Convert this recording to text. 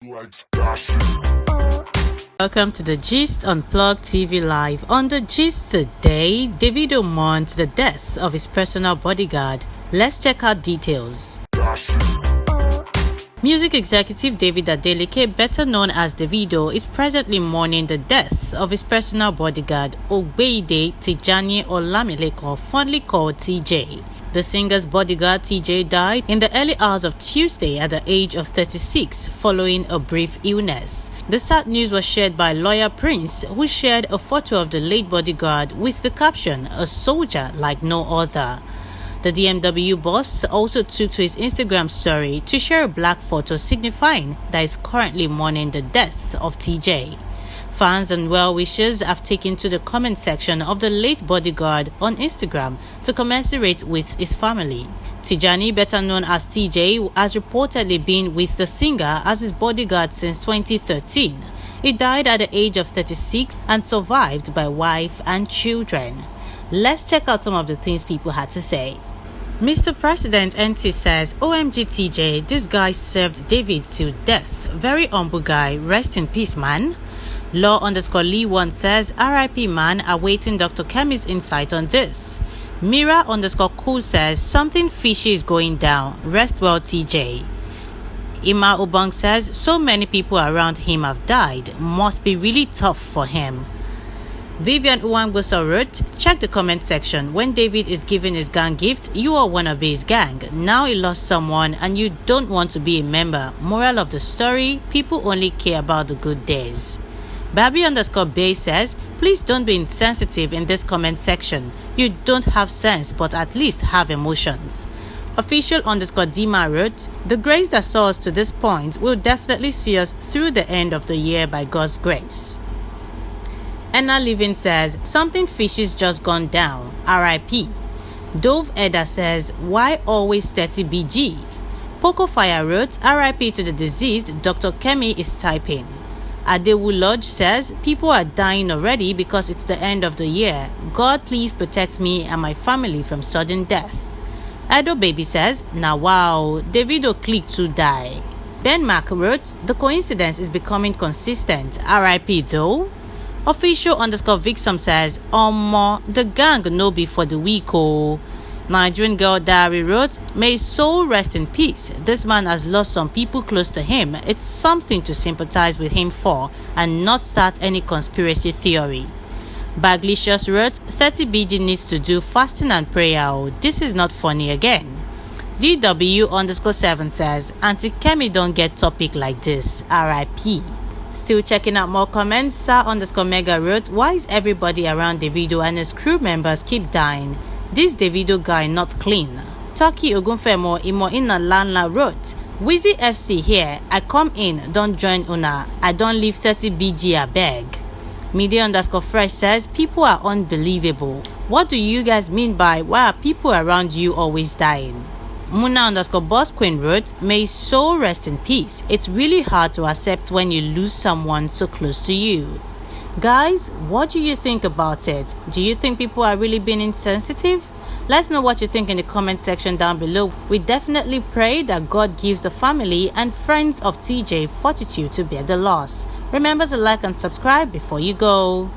Welcome to the Gist Unplugged TV Live. On the Gist today, Davido mourns the death of his personal bodyguard. Let's check out details. Music executive David Adeleke, better known as Davido, is presently mourning the death of his personal bodyguard, Ogbeide Tijani Olamileko, fondly called TJ. The singer's bodyguard TJ died in the early hours of Tuesday at the age of 36 following a brief illness. The sad news was shared by lawyer Prince, who shared a photo of the late bodyguard with the caption, "A soldier like no other." The DMW boss also took to his Instagram story to share a black photo signifying that he's currently mourning the death of TJ. Fans and well-wishers have taken to the comment section of the late bodyguard on Instagram to commiserate with his family. Tijani, better known as TJ, has reportedly been with the singer as his bodyguard since 2013. He died at the age of 36 and survived by wife and children. Let's check out some of the things people had to say. Mr. President NT says, "OMG TJ, this guy served David till death. Very humble guy. Rest in peace, man." Law_Lee1 says, "RIP man, awaiting Dr. Kemi's insight on this." Mira_Cool says, "Something fishy is going down. Rest well, TJ." Ima Obang says, "So many people around him have died. Must be really tough for him." Vivian Uwangosa wrote, "Check the comment section. When David is giving his gang gift, you all want to be his gang. Now he lost someone and you don't want to be a member. Moral of the story, people only care about the good days." Baby_Bay says, "Please don't be insensitive in this comment section. You don't have sense, but at least have emotions." Official_Dima wrote, "The grace that saw us to this point will definitely see us through the end of the year by God's grace." Enna Living says, "Something fishy's just gone down. RIP. Dove Edda says, "Why always 30 BG? Poco Fire wrote, "RIP to the deceased, Dr. Kemi is typing." Adewu Lodge says, "People are dying already because it's the end of the year. God please protect me and my family from sudden death." Edo Baby says, "Now wow, Davido clicked to die." Ben Mac wrote, "The coincidence is becoming consistent. RIP though." Official_Vixom says, "Omo, the gang no be for the week oh." Nigerian Girl Diary wrote, "May his soul rest in peace. This man has lost some people close to him. It's something to sympathize with him for and not start any conspiracy theory." Baglicious wrote, 30 BG needs to do fasting and prayer. Oh, this is not funny again." DW_7 says, "Auntie Kemi don't get topic like this. RIP." Still checking out more comments, Sir_Mega wrote, "Why is everybody around Davido and his crew members keep dying? This Davido guy not clean." Turkey Ogunfemo Imo Inna Lanla wrote, "Wizzy FC here. I come in, don't join una. I don't leave 30 BG a beg." Media_Fresh says, "People are unbelievable. What do you guys mean by why are people around you always dying?" Muna_Boss Queen wrote, "May his soul rest in peace. It's really hard to accept when you lose someone so close to you." Guys, what do you think about it? Do you think people are really being insensitive? Let's know what you think in the comment section down below. We definitely pray that God gives the family and friends of TJ fortitude to bear the loss. Remember to like and subscribe before you go.